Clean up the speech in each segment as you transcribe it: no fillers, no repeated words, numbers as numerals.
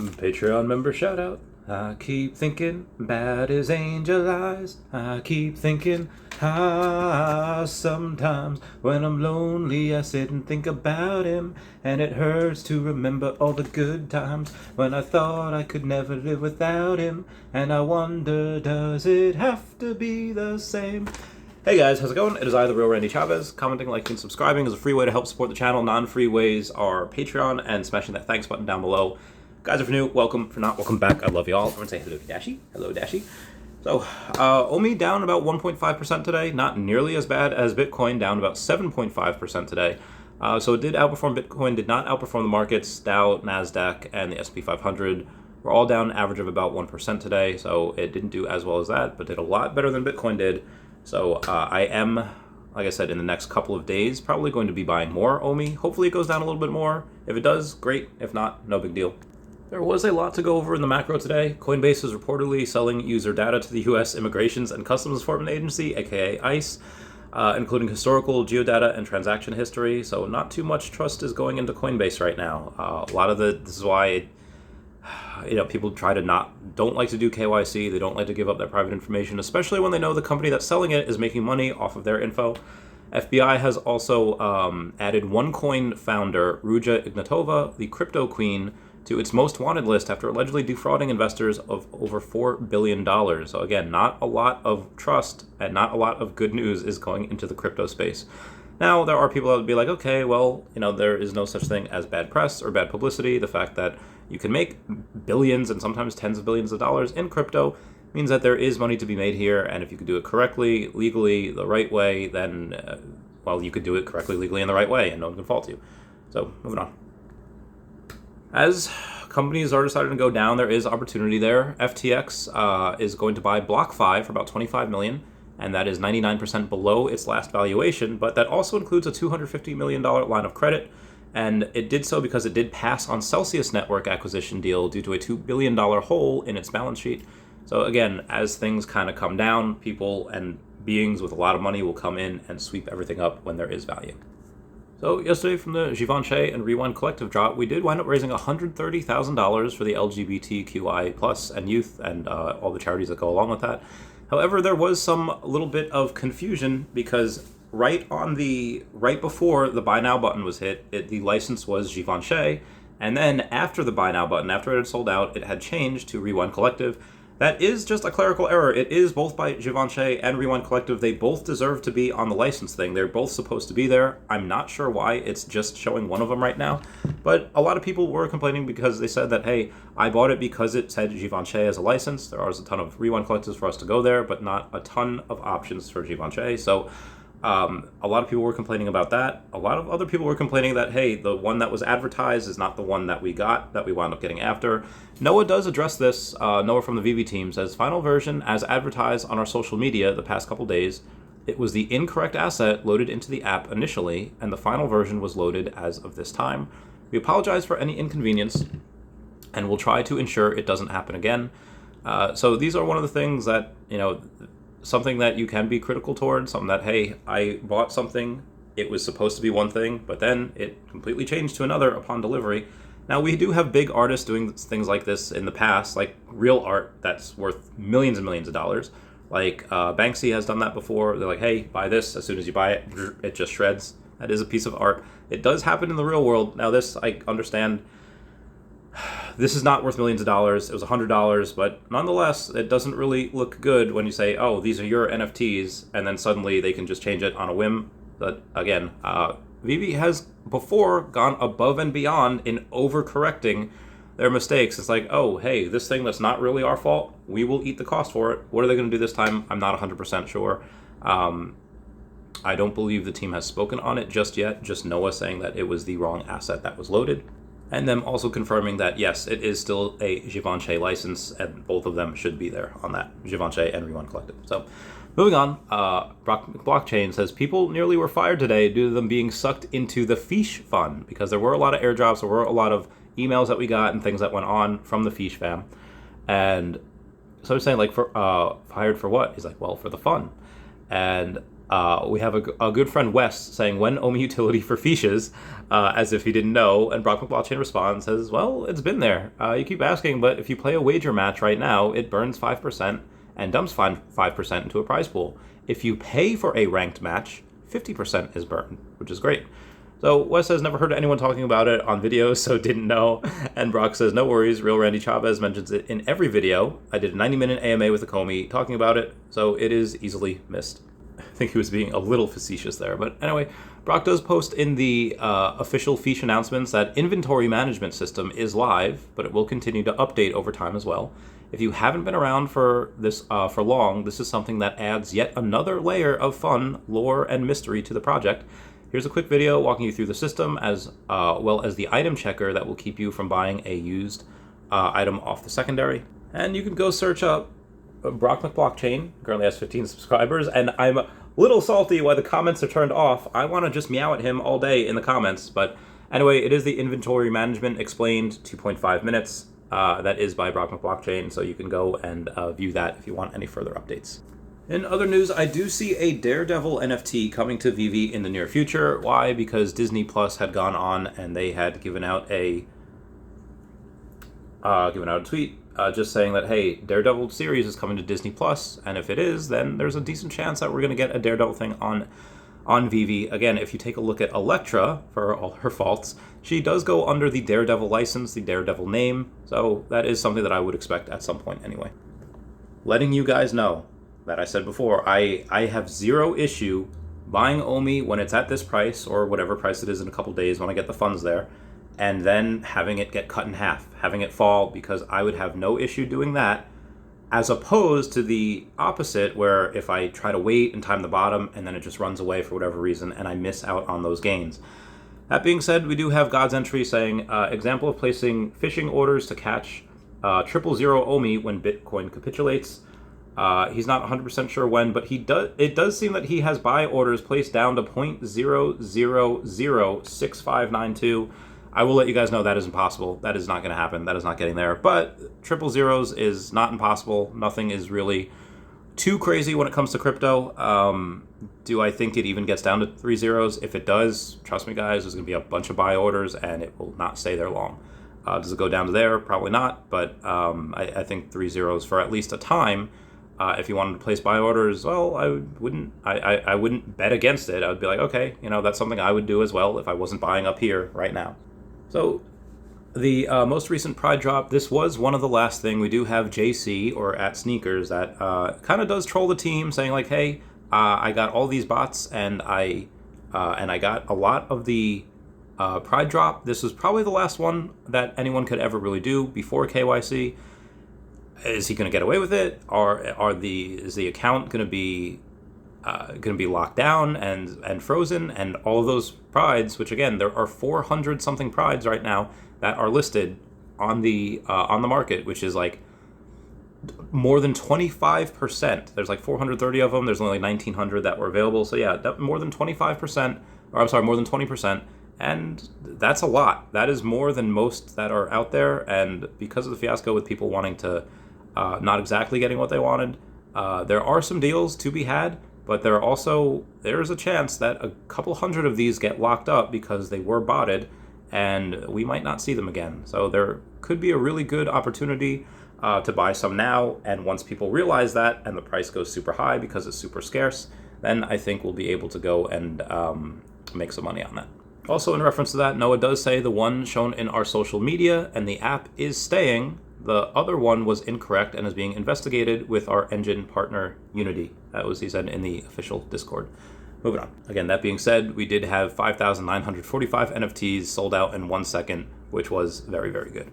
Patreon member shout out. I keep thinking bad as angel eyes. I keep thinking sometimes when I'm lonely I sit and think about him, and it hurts to remember all the good times when I thought I could never live without him, and I wonder, does it have to be the same? Hey guys, how's it going? It is I, the real Randy Chavez. Commenting, liking, subscribing is a free way to help support the channel. Non-free ways are Patreon and smashing that thanks button down below. Guys, if you're new, welcome. For not, welcome back. I love y'all. Everyone say hello to Dashi. Hello, Dashi. So, OMI down about 1.5% today. Not nearly as bad as Bitcoin, down about 7.5% today. So it did outperform Bitcoin, did not outperform the markets. Dow, NASDAQ, and the S&P 500 were all down an average of about 1% today. So it didn't do as well as that, but did a lot better than Bitcoin did. So I am, like I said, in the next couple of days, probably going to be buying more OMI. Hopefully it goes down a little bit more. If it does, great. If not, no big deal. There was a lot to go over in the macro today. Coinbase is reportedly selling user data to the U.S. Immigrations and Customs Enforcement Agency, aka ICE, including historical geodata and transaction history. So not too much trust is going into Coinbase right now. This is why people don't like to do KYC. They don't like to give up their private information, especially when they know the company that's selling it is making money off of their info. FBI has also added OneCoin founder Ruja Ignatova, the crypto queen, to its most wanted list after allegedly defrauding investors of over $4 billion. So again, not a lot of trust and not a lot of good news is going into the crypto space. Now, there are people that would be like, okay, well, there is no such thing as bad press or bad publicity. The fact that you can make billions and sometimes tens of billions of dollars in crypto means that there is money to be made here. And if you can do it correctly, legally, the right way, then, you could do it correctly, legally, and the right way, and no one can fault you. So, moving on. As companies are deciding to go down, there is opportunity there. FTX is going to buy BlockFi for about $25 million, and that is 99% below its last valuation, but that also includes a $250 million line of credit, and it did so because it did pass on Celsius Network acquisition deal due to a $2 billion hole in its balance sheet. So again, as things kind of come down, people and beings with a lot of money will come in and sweep everything up when there is value. So yesterday from the Givenchy and Rewind Collective drop, we did wind up raising $130,000 for the LGBTQI plus and youth and all the charities that go along with that. However, there was some little bit of confusion because right before the buy now button was hit, the license was Givenchy, and then after the buy now button, after it had sold out, it had changed to Rewind Collective. That is just a clerical error. It is both by Givenchy and Rewind Collective. They both deserve to be on the license thing. They're both supposed to be there. I'm not sure why it's just showing one of them right now. But a lot of people were complaining because they said that, hey, I bought it because it said Givenchy as a license. There are a ton of Rewind Collectives for us to go there, but not a ton of options for Givenchy. So a lot of people were complaining about that. A lot of other people were complaining that, hey, the one that was advertised is not the one that we got, that we wound up getting after. Noah does address this. Noah from the Veve team says, final version as advertised on our social media the past couple days. It was the incorrect asset loaded into the app initially, and the final version was loaded as of this time. We apologize for any inconvenience, and we'll try to ensure it doesn't happen again. So these are one of the things that, something that you can be critical towards, something that, hey, I bought something, it was supposed to be one thing, but then it completely changed to another upon delivery. Now, we do have big artists doing things like this in the past, like real art that's worth millions and millions of dollars. Like Banksy has done that before. They're like, hey, buy this. As soon as you buy it, it just shreds. That is a piece of art. It does happen in the real world. Now, this, I understand, this is not worth millions of dollars. It was $100, but nonetheless, it doesn't really look good when you say, oh, these are your NFTs, and then suddenly they can just change it on a whim. But again, Veve has before gone above and beyond in overcorrecting their mistakes. It's like, oh, hey, this thing that's not really our fault, we will eat the cost for it. What are they going to do this time? I'm not 100% sure. I don't believe the team has spoken on it just yet. Just Noah saying that it was the wrong asset that was loaded. And them also confirming that, yes, it is still a Givenchy license, and both of them should be there on that, Givenchy and Rewind Collective. So, moving on, Blockchain says people nearly were fired today due to them being sucked into the Fish fund, because there were a lot of airdrops, there were a lot of emails that we got and things that went on from the Fish fam. And so I'm saying, like, fired for what? He's like, well, for the fun. And We have a good friend, Wes, saying, when OMI utility for fiches, as if he didn't know. And Brock McBlockchain responds, says, well, it's been there. You keep asking, but if you play a wager match right now, it burns 5% and dumps 5% into a prize pool. If you pay for a ranked match, 50% is burned, which is great. So Wes has never heard anyone talking about it on videos, so didn't know. And Brock says, no worries, real Randy Chavez mentions it in every video. I did a 90-minute AMA with Akomi talking about it, so it is easily missed. I think he was being a little facetious there. But anyway, Brock does post in the official fiche announcements that inventory management system is live, but it will continue to update over time as well. If you haven't been around for this for long, this is something that adds yet another layer of fun, lore, and mystery to the project. Here's a quick video walking you through the system, as well as the item checker that will keep you from buying a used item off the secondary. And you can go search up Brock McBlockchain, currently has 15 subscribers, and I'm a little salty why the comments are turned off. I want to just meow at him all day in the comments, but anyway, it is the inventory management explained, 2.5 minutes. That is by Brock McBlockchain, so you can go and view that if you want any further updates. In other news, I do see a Daredevil NFT coming to Veve in the near future. Why? Because Disney Plus had gone on and they had given out a tweet just saying that, hey, Daredevil series is coming to Disney Plus, and if it is, then there's a decent chance that we're going to get a Daredevil thing on Veve. Again, if you take a look at Elektra, for all her faults, she does go under the Daredevil license, the Daredevil name, so that is something that I would expect at some point anyway. Letting you guys know that I said before, I have zero issue buying OMI when it's at this price, or whatever price it is in a couple days when I get the funds there, and then having it get cut in half, having it fall, because I would have no issue doing that, as opposed to the opposite, where if I try to wait and time the bottom and then it just runs away for whatever reason and I miss out on those gains. That being said, we do have God's Entry saying, example of placing phishing orders to catch 000 OMI when Bitcoin capitulates. He's not 100% sure when, but it does seem that he has buy orders placed down to 0.0006592. I will let you guys know that is impossible. That is not going to happen. That is not getting there. But triple zeros is not impossible. Nothing is really too crazy when it comes to crypto. Do I think it even gets down to 3 zeros? If it does, trust me guys, there's going to be a bunch of buy orders and it will not stay there long. Does it go down to there? Probably not. But I think 3 zeros for at least a time. If you wanted to place buy orders, well, I wouldn't bet against it. I would be like, okay, that's something I would do as well if I wasn't buying up here right now. So the most recent Pride drop, this was one of the last thing. We do have JC, or at Sneakers, that kind of does troll the team, saying like, hey, I got all these bots and I got a lot of the Pride drop. This was probably the last one that anyone could ever really do before KYC. Is he going to get away with it, or is the account going to be locked down and frozen? And all of those prides, which again, there are 400 something prides right now that are listed on the market, which is like more than 25%. There's like 430 of them. There's only like 1,900 that were available. So yeah, more than 25%, or I'm sorry, more than 20%. And that's a lot. That is more than most that are out there. And because of the fiasco with people wanting to not exactly getting what they wanted, there are some deals to be had, but there's a chance that a couple hundred of these get locked up because they were botted, and we might not see them again. So there could be a really good opportunity to buy some now, and once people realize that and the price goes super high because it's super scarce, then I think we'll be able to go and make some money on that. Also, in reference to that, Noah does say the one shown in our social media and the app is staying. The other one was incorrect and is being investigated with our engine partner, Unity. That was, he said, in the official Discord. Moving on. Again, that being said, we did have 5,945 NFTs sold out in 1 second, which was very, very good.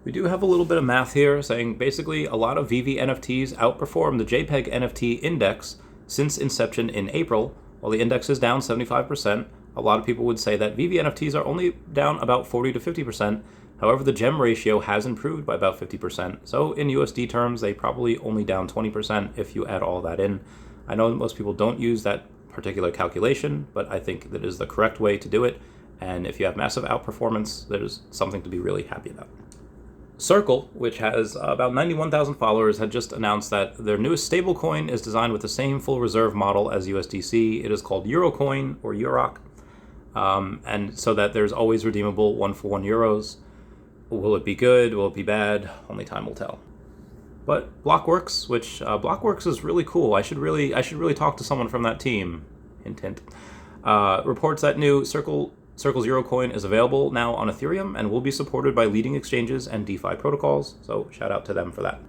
We do have a little bit of math here saying basically a lot of Veve NFTs outperform the JPEG NFT index since inception in April. While the index is down 75%, a lot of people would say that Veve NFTs are only down about 40 to 50%. However, the gem ratio has improved by about 50%. So in USD terms, they probably only down 20% if you add all that in. I know most people don't use that particular calculation, but I think that is the correct way to do it. And if you have massive outperformance, there's something to be really happy about. Circle, which has about 91,000 followers, had just announced that their newest stablecoin is designed with the same full reserve model as USDC. It is called Eurocoin or Euroc, and so that there's always redeemable 1-for-1 euros. Will it be good? Will it be bad? Only time will tell. But Blockworks, which Blockworks is really cool. I should really talk to someone from that team. Hint, hint. Reports that new Circle's Eurocoin is available now on Ethereum and will be supported by leading exchanges and DeFi protocols. So shout out to them for that.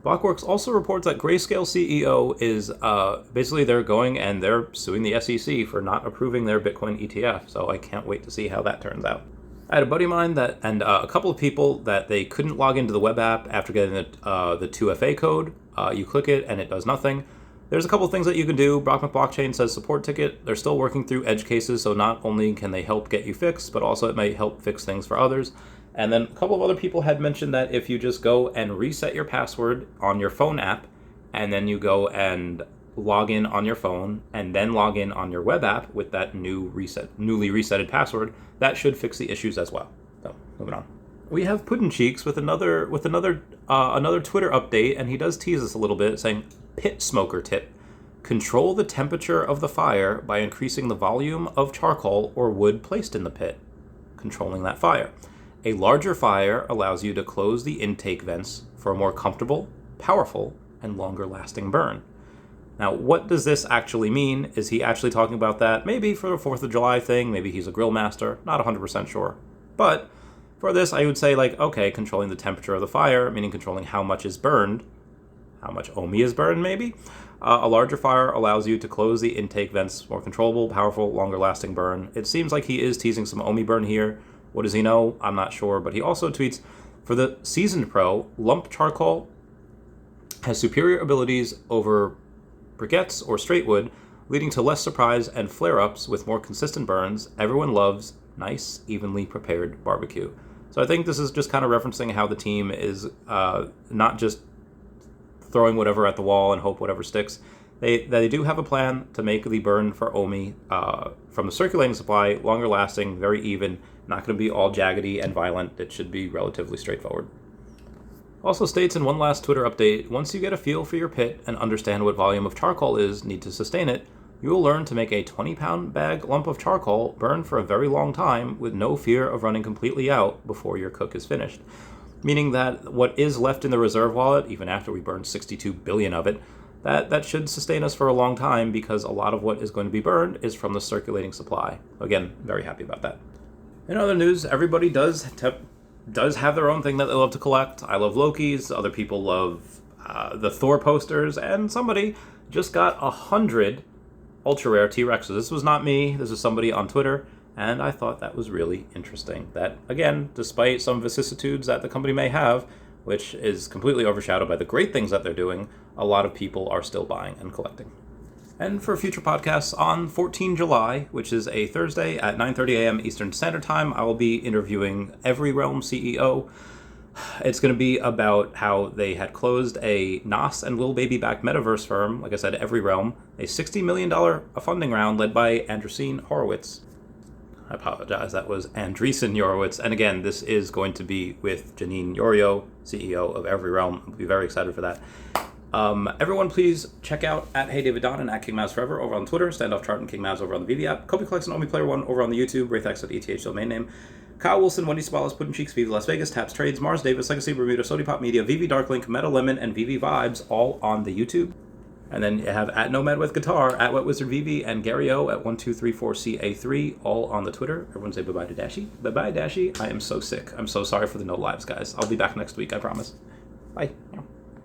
Blockworks also reports that Grayscale CEO is basically they're suing the SEC for not approving their Bitcoin ETF. So I can't wait to see how that turns out. I had a buddy of mine and a couple of people that they couldn't log into the web app after getting the 2FA code. You click it and it does nothing. There's a couple of things that you can do. Brockman Blockchain says support ticket. They're still working through edge cases, so not only can they help get you fixed, but also it may help fix things for others. And then a couple of other people had mentioned that if you just go and reset your password on your phone app, and then you go and log in on your phone, and then log in on your web app with that newly resetted password, that should fix the issues as well. So moving on. We have Puddin' Cheeks with another Twitter update, and he does tease us a little bit, saying, pit smoker tip. Control the temperature of the fire by increasing the volume of charcoal or wood placed in the pit, controlling that fire. A larger fire allows you to close the intake vents for a more comfortable, powerful, and longer lasting burn. Now, what does this actually mean? Is he actually talking about that? Maybe for the 4th of July thing, maybe he's a grill master, not 100% sure. But for this, I would say okay, controlling the temperature of the fire, meaning controlling how much is burned, how much OMI is burned maybe. A larger fire allows you to close the intake vents, more controllable, powerful, longer lasting burn. It seems like he is teasing some OMI burn here. What does he know? I'm not sure, but he also tweets, for the seasoned pro, lump charcoal has superior abilities over briquettes or straight wood, leading to less surprise and flare-ups with more consistent burns. Everyone loves nice, evenly prepared barbecue. So I think this is just kind of referencing how the team is not just throwing whatever at the wall and hope whatever sticks. They do have a plan to make the burn for OMI from the circulating supply longer lasting, very even, not going to be all jaggedy and violent. It should be relatively straightforward. Also states in one last Twitter update, once you get a feel for your pit and understand what volume of charcoal need to sustain it, you will learn to make a 20-pound bag lump of charcoal burn for a very long time with no fear of running completely out before your cook is finished. Meaning that what is left in the reserve wallet, even after we burn 62 billion of it, that should sustain us for a long time because a lot of what is going to be burned is from the circulating supply. Again, very happy about that. In other news, everybody does have their own thing that they love to collect. I love Loki's, other people love the Thor posters, and somebody just got 100 ultra rare T-Rexes. This was not me, this is somebody on Twitter. And I thought that was really interesting. That, again, despite some vicissitudes that the company may have, which is completely overshadowed by the great things that they're doing, a lot of people are still buying and collecting. And for future podcasts on 14 July, which is a Thursday at 9:30 a.m. Eastern Standard Time, I will be interviewing Every Realm CEO. It's going to be about how they had closed a NOS and Lil Baby backed metaverse firm, like I said, Every Realm, a $60 million funding round led by Andreessen Horowitz. I apologize, that was Andreessen Horowitz. And again, this is going to be with Janine Yorio, CEO of Every Realm. I'll be very excited for that. Everyone, please check out at Hey David Don and at King Mavs Forever over on Twitter, Standoff Chart and King Mavs over on the Veve app, Kobe Collects and OMI Player One over on the YouTube, Wraithx at ETH domain name, Kyle Willson, Wendy Stibalis, Puddin' Cheeks, Veve Las Vegas, Taps Trades, Mars Davis, Legacy Bermuda, Sody Pop Media, Veve Darklink, Meta Lemon, and Veve Vibes all on the YouTube. And then you have at Nomad with Guitar, at Wet Wizard Veve, and Gary O at 1234CA3, all on the Twitter. Everyone say bye-bye to Dashi. Bye-bye, Dashi. I am so sick. I'm so sorry for the no lives, guys. I'll be back next week, I promise. Bye.